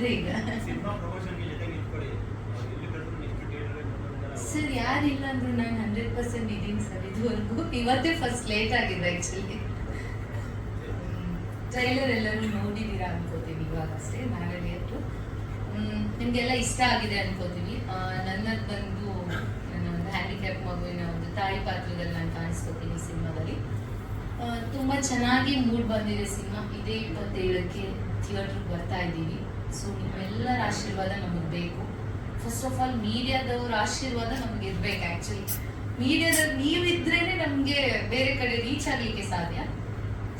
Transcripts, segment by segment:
ಆಗ್ತಿದೆ ಈಗ. ಸರ್ ಯಾರಿಲ್ಲ ಅಂದ್ರೂ ನಾನು 100% ಇದ್ದೀನಿ ಸರ್. ಇದುವರೆಗೂ ಇವತ್ತೇ ಫಸ್ಟ್ ಲೇಟ್ ಆಗಿದೆ ಆ್ಯಕ್ಚುಲಿ. ಟ್ರೈಲರ್ ಎಲ್ಲರೂ ನೋಡಿದ್ದೀರಾ ಅನ್ಕೋತೀವಿ ಇವಾಗ ಅಷ್ಟೇ, ನಾಳೆ ಹೊತ್ತು ನಿಮಗೆಲ್ಲ ಇಷ್ಟ ಆಗಿದೆ ಅನ್ಕೋತೀವಿ. ನನ್ನದು ಬಂದು ನನ್ನ ಒಂದು ಹ್ಯಾಂಡಿಕ್ಯಾಪ್ ಮಗುವಿನ ಒಂದು ತಾಯಿ ಪಾತ್ರದಲ್ಲಿ ನಾನು ಕಾಣಿಸ್ಕೋತೀನಿ ಸಿನಿಮಾದಲ್ಲಿ. ತುಂಬ ಚೆನ್ನಾಗಿ ಮೂಡ್ ಬಂದಿದೆ ಸಿನಿಮಾ. ಇದೇ 27ಕ್ಕೆ ಥಿಯೇಟ್ರಿಗೆ ಬರ್ತಾ ಇದ್ದೀವಿ. ಸೊ ನಿಮ್ಮೆಲ್ಲರ ಆಶೀರ್ವಾದ ನಮಗೆ ಬೇಕು. ಫಸ್ಟ್ ಆಫ್ ಆಲ್ ಮೀಡಿಯಾದವ್ರ ಆಶೀರ್ವಾದ ನಮ್ಗೆ ಇರ್ಬೇಕು. ಆ್ಯಕ್ಚುಲಿ ಮೀಡಿಯಾದವ್ರು ನೀವಿದ್ರೇ ನಮಗೆ ಬೇರೆ ಕಡೆ ರೀಚ್ ಆಗಲಿಕ್ಕೆ ಸಾಧ್ಯ.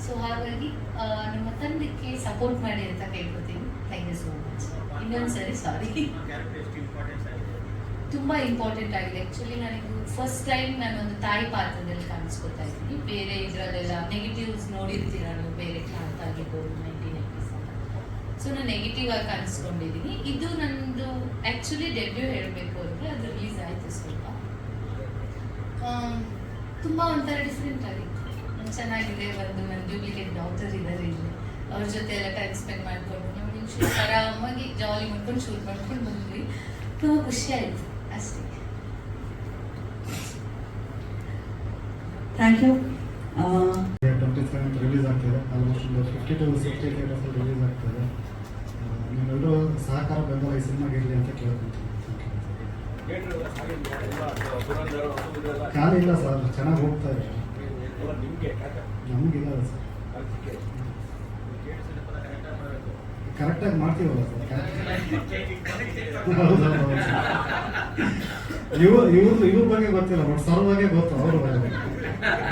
ಸೊ ಹಾಗಾಗಿ ನಮ್ಮ ತಂಡಕ್ಕೆ ಸಪೋರ್ಟ್ ಮಾಡಿ ಅಂತ ಕೇಳ್ಕೊತೀನಿ. Thank you so much. ಇನ್ನೊಂದ್ಸರಿ ಸಾರಿ. ತುಂಬ ಇಂಪಾರ್ಟೆಂಟ್ ಆಗಿದೆ ಆ್ಯಕ್ಚುಲಿ. ನನಗೆ ಫಸ್ಟ್ ಟೈಮ್ ನಾನೊಂದು ತಾಯಿ ಪಾತ್ರದಲ್ಲಿ ಕಾಣಿಸ್ಕೊತಾ ಇದ್ದೀನಿ. ಬೇರೆ ಇದರಲ್ಲೆಲ್ಲ ನೆಗೆಟಿವ್ಸ್ ನೋಡಿರ್ತೀರ ನೀವು, ಬೇರೆ ಕ್ಲಾಂತ್ ಆಗಿರ್ಬೋದು 1980s ಅಂತ. ಸೊ ನಾನು ನೆಗೆಟಿವ್ ಆಗಿ ಕಾಣಿಸ್ಕೊಂಡಿದ್ದೀನಿ. ಇದು ನಂದು ಆ್ಯಕ್ಚುಲಿ ಡೆಬ್ಯೂ ಹೇಳಬೇಕು ಅಂದರೆ ಅದು ರಿಲೀಸ್ ಆಯಿತು ಸ್ವಲ್ಪ. ತುಂಬ ಒಂಥರ ಡಿಫ್ರೆಂಟ್ ಆಗಿತ್ತು. ಚೆನ್ನಾಗಿದೆ. ಒಂದು ನನ್ನ ಡ್ಯೂಪ್ಲಿಕೇಟ್ ಡಾಕ್ಟರ್ ಇದ್ದಾರೆ ಇಲ್ಲಿ, ಅವ್ರ ಜೊತೆ ಎಲ್ಲ ಟೈಮ್ ಸ್ಪೆಂಡ್ ಮಾಡಿಕೊಂಡು ನಮಗೆ ಶೂಟ್ ಆರಾಮಾಗಿ ಜಾಲಿ ಮಾಡ್ಕೊಂಡು ಶೂಟ್ ಮಾಡ್ಕೊಂಡು ಬಂದ್ವಿ. ತುಂಬ ಖುಷಿ ಆಯಿತು ಅಷ್ಟೇ. Thank you. 27th ರಿಲೀಸ್ ಆಗ್ತಿದೆ. ಆಲ್ಮೋಸ್ಟ್ 50 to 60 ಥಿಯೇಟರ್ಸ್ ರಿಲೀಸ್ ಆಗ್ತಿದೆ. ನೀವೆಲ್ಲರೂ ಸಹಕಾರ ಬೆಂಬಲ ಈ ಸಿನಿಮಾಗೆ ಇರಲಿ ಅಂತ ಕೇಳ್ಕೊಳ್ತೀನಿ. ಖಾಲಿ ಇಲ್ಲ ಸರ್, ಚೆನ್ನಾಗಿ ಹೋಗ್ತಾ ಇದೆ. ನಮಗಿಲ್ಲ ಸರ್, ಕರೆಕ್ಟಾಗಿ ಮಾಡ್ತೀವಲ್ಲ ಸರ್. ಇವ್ರ ಬಗ್ಗೆ ಗೊತ್ತಿಲ್ಲ, ಬಟ್ ಸರ್ ಬಗ್ಗೆ ಗೊತ್ತು. ಅವ್ರ ಬಗ್ಗೆ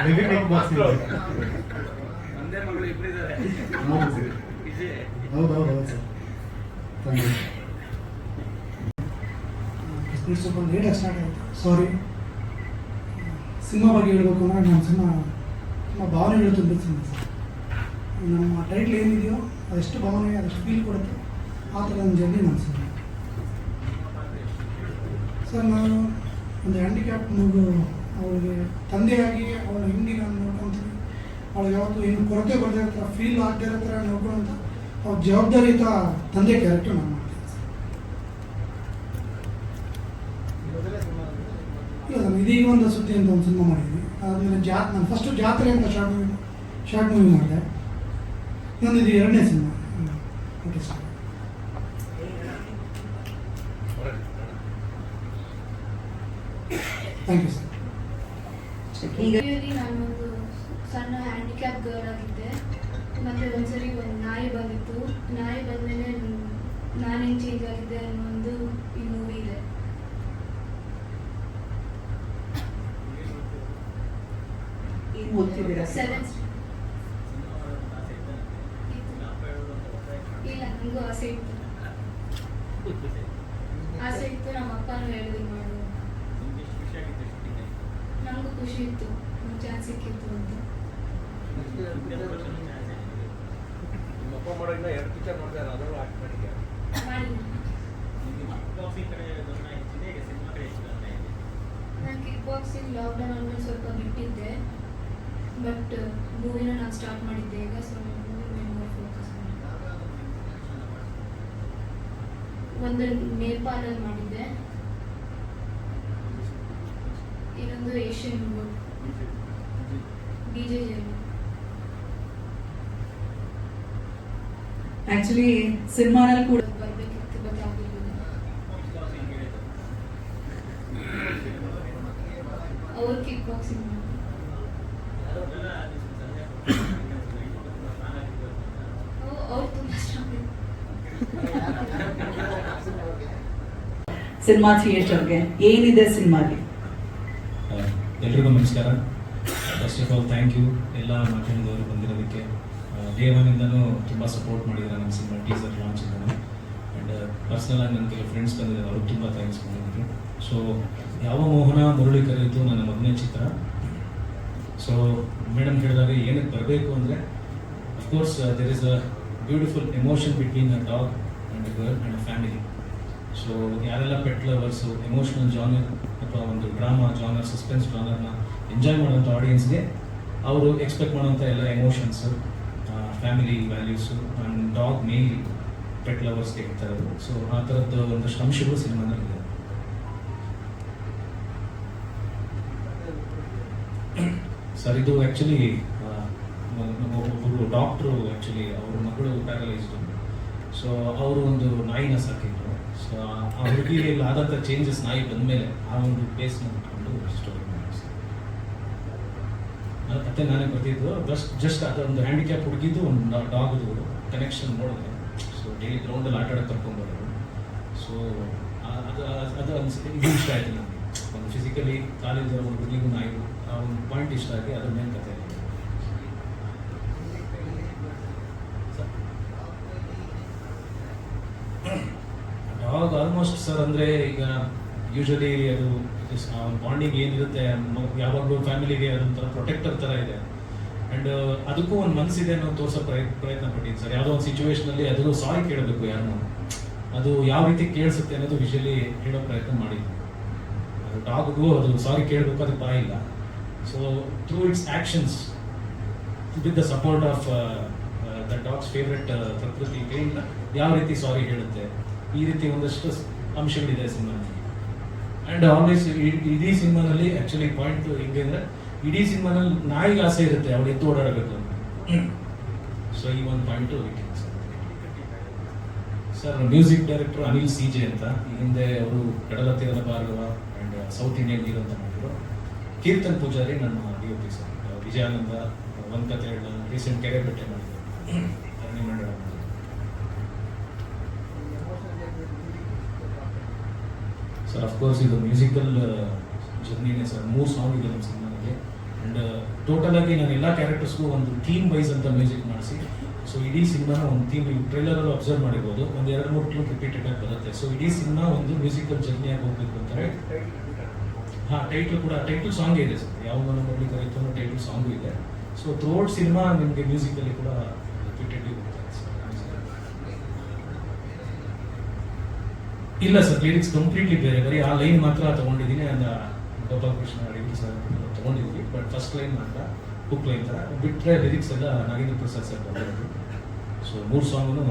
ನೆಗೆಟಿವ್ ಬಾಕ್ಸ್ ಹೌದು ಸರ್. Thank you. ಸ್ವಲ್ಪ ಲೇಟಾಗಿ ಸ್ಟಾರ್ಟ್ ಆಯಿತು, ಸಾರಿ. ಸಿನಿಮಾ ಬಗ್ಗೆ ಹೇಳಬೇಕು ಅಂದರೆ ನಮ್ಮ ಸಿನಿಮಾ ಭಾವನೆಗಳು ತುಂಬಿದ ಸಿನಿಮಾ ಸರ್. ನಮ್ಮ ಟೈಟ್ಲ್ ಏನಿದೆಯೋ ಅದೆಷ್ಟು ಭಾವನೆ, ಅದೆಷ್ಟು ಫೀಲ್ ಕೊಡುತ್ತೆ, ಆ ಥರ ಒಂದು ಜರ್ನಿ ನಮ್ಮ ಸಿನಿಮಾ ಸರ್. ನಾನು ಒಂದು ಹ್ಯಾಂಡಿಕ್ಯಾಪ್ ಮಗು, ಅವಳಿಗೆ ತಂದೆಯಾಗಿ ಅವಳ ಹಿಂಗೆ ನಾನು ನೋಡ್ಕೊತೀನಿ. ಅವಳಿಗೆ ಯಾವತ್ತು ಏನು ಕೊರತೆ ಬರದೇ ಇರೋ ಥರ, ಫೀಲ್ ಆಗದೇ ಇರೋ ಥರ ನೋಡ್ಕೊಳ್ಳೋಂಥ ಅವ್ರ ಜವಾಬ್ದಾರಿಯುತ ತಂದೆ ಕ್ಯಾರೆಕ್ಟರ್ ನಾನು ಮಾಡ್ತೀನಿ ಸರ್. ಇಲ್ಲ ಸರ್, ಇದೀಗ ಒಂದು ಸುದ್ದಿ ಅಂತ ಒಂದು ಸಿನಿಮಾ ಮಾಡಿದ್ವಿ. ಆದಮೇಲೆ ನಾನು ಫಸ್ಟು ಜಾತ್ರೆ ಅಂತ ಶಾರ್ಟ್ ಮೂವಿ ಮಾಡಿದೆ. ಇನ್ನೊಂದು ಇದು 2ನೇ cinema. Okay sir. Thank you sir. ನಾನೊಂದು ಸಣ್ಣ ಹ್ಯಾಂಡಿಕ್ಯಾಪ್ ಗರ್ಲ್ ಆಗಿದ್ದೆ. ಮತ್ತು ಒಂದ್ಸರಿ ಒಂದು ನಾಯಿ ಬಂದಿತ್ತು. ನಾಯಿ ಬಂದಮೇಲೆ ನಾನೇನು ಚೇಂಜ್ ಆಗಿದ್ದೆ ಅನ್ನೋ ಒಂದು ಈ ಮೂವಿ ಇದೆ. ಇಲ್ಲ, ನನಗೂ ಆಸೆ ಇತ್ತು. ನಮ್ಮ ಅಪ್ಪನೂ ಹೇಳಿದ್ರು ಮಾಡು. ನನಗೂ ಖುಷಿ ಇತ್ತು, ಚಾನ್ಸ್ ಸಿಕ್ಕಿತ್ತು ಅಂತ. ನಾನು ಕಿಕ್ ಬಾಕ್ಸಿಂಗ್ ಲಾಕ್ಡೌನ್ ಆದ್ಮೇಲೆ ಸ್ವಲ್ಪ ಬಿಟ್ಟಿದ್ದೆ, ಬಟ್ ಮೂವಿನ ನಾನು ಸ್ಟಾರ್ಟ್ ಮಾಡಿದ್ದೆ ಈಗ. ಸೊ ಮೂವಿ ಮೇಲೆ ಫೋಕಸ್ ಮಾಡಿದ್ದೆ. ಒಂದು ನೇಪಾಳಲ್ಲಿ ಮಾಡಿದ್ದೆ, ಇನ್ನೊಂದು ಏಷ್ಯನ್ BJJ. ಆಕ್ಚುಲಿ ಸಿನಿಮಾನಲ್ಲಿ ಕೂಡ ಬರಬೇಕಿತ್ತು, ಬಟ್ ಆಗಿರ್ಬೋದು. ಅವ್ರು ಕಿಕ್ ಬಾಕ್ಸಿಂಗ್ ಅವ್ರು ತುಂಬ ಸ್ಟ್ರಾಂಗ್. ಸಿನಿಮಾ ಥಿಯೇಟರ್ಗೆ ಏನಿದೆ ಸಿನಿಮಾಗೆ? ಎಲ್ರಿಗೂ ನಮಸ್ಕಾರ. First of all thank you ಎಲ್ಲ ಮಾಧ್ಯಮದವರು ಬಂದಿರೋದಕ್ಕೆ. ಡೇ ಒನ್ನಿಂದನೂ ತುಂಬ ಸಪೋರ್ಟ್ ಮಾಡಿದ್ದಾರೆ ನಮ್ಮ ಸಿನಿಮಾ ಟೀಸರ್ ಲಾಂಚ್ ಇಂದನೂ. ಆ್ಯಂಡ್ ಪರ್ಸ್ನಲಾಗಿ ನನ್ನ ಕೆಲವು ಫ್ರೆಂಡ್ಸ್ ಬಂದಿದ್ದಾರೆ, ಅವ್ರಿಗೆ ತುಂಬ ಥ್ಯಾಂಕ್ಸ್ ಮಾಡಿದ್ರು. ಸೊ ಯಾವ ಮೋಹನ ಮುರಳಿ ಕರೆಯಿತು ನನ್ನ ಮೊದಲನೇ ಚಿತ್ರ. ಸೊ ಮೇಡಮ್ ಹೇಳಿದಾಗ ಏನಕ್ಕೆ ಬರಬೇಕು ಅಂದರೆ, of course there is a beautiful emotion between a dog and a girl and a family. So ಯಾರೆಲ್ಲ ಪೆಟ್ ಲವರ್ಸು, ಎಮೋಷ್ನಲ್ ಜಾನರ್ ಅಥವಾ ಒಂದು ಡ್ರಾಮಾ ಜಾನರ್, ಸಸ್ಪೆನ್ಸ್ ಜಾನರ್ನ ಎಂಜಾಯ್ ಮಾಡೋಂಥ ಆಡಿಯನ್ಸ್ಗೆ ಅವರು ಎಕ್ಸ್ಪೆಕ್ಟ್ ಮಾಡೋಂಥ ಎಲ್ಲ emotions, family values and dog mainly pet ಲವರ್ಸ್ಗೆ ಇರ್ತಾ ಇರೋದು. ಸೊ ಆ ಥರದ್ದು ಒಂದಷ್ಟು ಅಂಶಗಳು ಸಿನಿಮಾದಲ್ಲಿ ಇದೆ. ಸರ್ ಇದು ಆ್ಯಕ್ಚುಲಿ ಒಬ್ಬರು ಡಾಕ್ಟ್ರು ಆ್ಯಕ್ಚುಲಿ ಅವ್ರ ಮಗಳು ಪ್ಯಾರಲೈಸ್ಡು. ಸೊ ಅವರು ಒಂದು ನಾಯಿನ ಸಾಕಿದ್ರು. ಸೊ ಆ ಹುಡುಗಿಯಲ್ಲಿ ಆದಂಥ ಚೇಂಜಸ್ ನಾಯಿ ಬಂದಮೇಲೆ ಆ ಒಂದು ಬೇಸ್ನ ಬಿಟ್ಕೊಂಡು ಸ್ಟೋರಿ ಮಾಡಿ ಸರ್. ಮತ್ತೆ ನಾನೇ ಬರ್ತಿದ್ದು ಜಸ್ಟ್ ಅದೊಂದು ಹ್ಯಾಂಡಿಕ್ಯಾಪ್ ಹುಡುಗಿದ್ದು ಒಂದು ಡಾಗ್ದು ಕನೆಕ್ಷನ್ ನೋಡಿದೆ. ಸೊ ಡೈಲಿ ಗ್ರೌಂಡಲ್ಲಿ ಆಟ ಆಡೋಕೆ ಕರ್ಕೊಂಡ್ಬರೋದು. ಸೊ ಅದು ಅನ್ಸುತ್ತೆ ಇದು ಇಷ್ಟ ಆಯಿತು ನನಗೆ. ಒಂದು ಫಿಸಿಕಲಿ ಕಾಲಿಂದ ಒಂದು ಹುಡುಗಿಗೂ ನಾಯಿಗೂ ಆ ಒಂದು ಪಾಯಿಂಟ್ ಇಷ್ಟ ಆಗಿ ಅದ್ರ ಮೇಲೆ ಕಥೆ. ಡಾಗ್ ಆಲ್ಮೋಸ್ಟ್ ಸರ್ ಅಂದರೆ ಈಗ ಯೂಶಲಿ ಅದು ಬಾಂಡಿಂಗ್ ಏನಿರುತ್ತೆ ಯಾವಾಗಲೂ ಫ್ಯಾಮಿಲಿಗೆ ಅದೊಂಥರ ಪ್ರೊಟೆಕ್ಟರ್ ಥರ ಇದೆ. ಆ್ಯಂಡ್ ಅದಕ್ಕೂ ಒಂದು ಮನಸ್ಸಿದೆ ಅನ್ನೋ ತೋರಿಸೋ ಪ್ರಯತ್ನ ಪಟ್ಟಿದ್ದೀನಿ ಸರ್. ಯಾವುದೋ ಒಂದು ಸಿಚುವೇಶನಲ್ಲಿ ಅದು ಸಾರಿ ಕೇಳಬೇಕು ಯಾರನ್ನೂ, ಅದು ಯಾವ ರೀತಿ ಕೇಳಿಸುತ್ತೆ ಅನ್ನೋದು ವಿಷುವಲಿ ಹೇಳೋ ಪ್ರಯತ್ನ ಮಾಡಿದ್ವಿ. ಅದು ಡಾಗ್ಗೂ ಅದು ಸಾರಿ ಕೇಳಬೇಕು, ಅದಕ್ಕೆ ಬಾಯಿಲ್ಲ. So through its actions with the support of the dog's favourite ಪ್ರಕೃತಿ ಪೇಂಟ್ ಯಾವ ರೀತಿ ಸಾರಿ ಹೇಳುತ್ತೆ, ಈ ರೀತಿ ಒಂದಷ್ಟು ಅಂಶಗಳಿದೆ ಸಿನಿಮಾದಲ್ಲಿ. ಆ್ಯಂಡ್ ಆಲ್ವೇಸ್ ಇಡೀ ಸಿನಿಮಾನಲ್ಲಿ ಆ್ಯಕ್ಚುಲಿ ಪಾಯಿಂಟ್ ಹಿಂಗೆ ಅಂದರೆ ಇಡೀ ಸಿನಿಮಾನಲ್ಲಿ ನಾಯಿಗೆ ಆಸೆ ಇರುತ್ತೆ ಅವ್ರು ಎದ್ದು ಓಡಾಡಬೇಕು. ಸೊ ಈ ಒಂದು point sir music director Anil CJ ಅಂತ. ಈ ಹಿಂದೆ ಅವರು ಕಡಲ ತೀರದ Bhargava and south Indian hero ಅಂತ ಮಾಡಿದ್ರು. ಕೀರ್ತನ್ ಪೂಜಾರಿ ನನ್ನ DOP ಸರ್. ವಿಜಯಾನಂದ ಒಂದು ಕತೆ ರೀಸೆಂಟ್ ಕೆರೆಪೇಟೆ ಮಾಡಿದ್ರು. ಸರ್ ಅಫ್ಕೋರ್ಸ್ ಇದು ಮ್ಯೂಸಿಕಲ್ ಜರ್ನಿನೇ ಸರ್. 3 ಸಾಂಗ್ ಇದೆ ನಮ್ಮ ಸಿನಿಮಾದಲ್ಲಿ. ಆ್ಯಂಡ್ ಟೋಟಲ್ ಆಗಿ ನಾನು ಎಲ್ಲ ಕ್ಯಾರೆಕ್ಟರ್ಸ್ಗೂ ಒಂದು ಥೀಮ್ ವೈಸ್ ಅಂತ ಮ್ಯೂಸಿಕ್ ಮಾಡಿಸಿ. ಸೊ ಇಡೀ ಸಿನಿಮಾನ ಒಂದು ಥೀಮ್ ಟ್ರೈಲರಲ್ಲೂ ಅಬ್ಸರ್ವ್ ಮಾಡಿರ್ಬೋದು, ಒಂದು 2-3 ಕ್ಲೂ ರಿಪೀಟೆಡ್ ಆಗಿ ಬರುತ್ತೆ. ಸೊ ಇಡೀ ಸಿನಿಮಾ ಒಂದು ಮ್ಯೂಸಿಕಲ್ ಜರ್ನಿಯಾಗಿ ಹೋಗ್ಬೇಕು ಅಂತಾರೆ. ಹಾಂ, ಟೈಟಲ್ ಸಾಂಗ್ ಇದೆ ಸರ್. ಯಾವ ಮಗಳಿ ಕರೀತು ಅನ್ನೋ ಟೈಟಲ್ ಸಾಂಗು ಇದೆ. ಸೊ ಥ್ರೂಔಟ್ ಸಿನಿಮಾ ನಿಮಗೆ ಮ್ಯೂಸಿಕಲ್ಲಿ ಕೂಡ ರಿಪೀಟೆಡ್ಲಿ ಹೋಗ್ತಾರೆ ಸರ್. ಇಲ್ಲ ಸರ್, ಲಿರಿಕ್ಸ್ ಕಂಪ್ಲೀಟ್ಲಿ ಬೇರೆ. ಬರೀ ಆ ಲೈನ್ ಮಾತ್ರ ತೊಗೊಂಡಿದ್ದೀನಿ. ಗೋಪಾಲಕೃಷ್ಣ ಅಡಿಗೆ ಸರ್ ತೊಗೊಂಡಿದ್ದೀವಿ. ಬಟ್ ಫಸ್ಟ್ ಲೈನ್ ಮಾತ್ರ ಹುಕ್ ಲೈನ್ ಥರ ಬಿಟ್ಟರೆ ಲಿರಿಕ್ಸ್ ಎಲ್ಲ ನಾಗೇಂದ್ರ ಪ್ರಸಾದ್ ಸರ್ ಬರ್ಬೋದು. So 3 song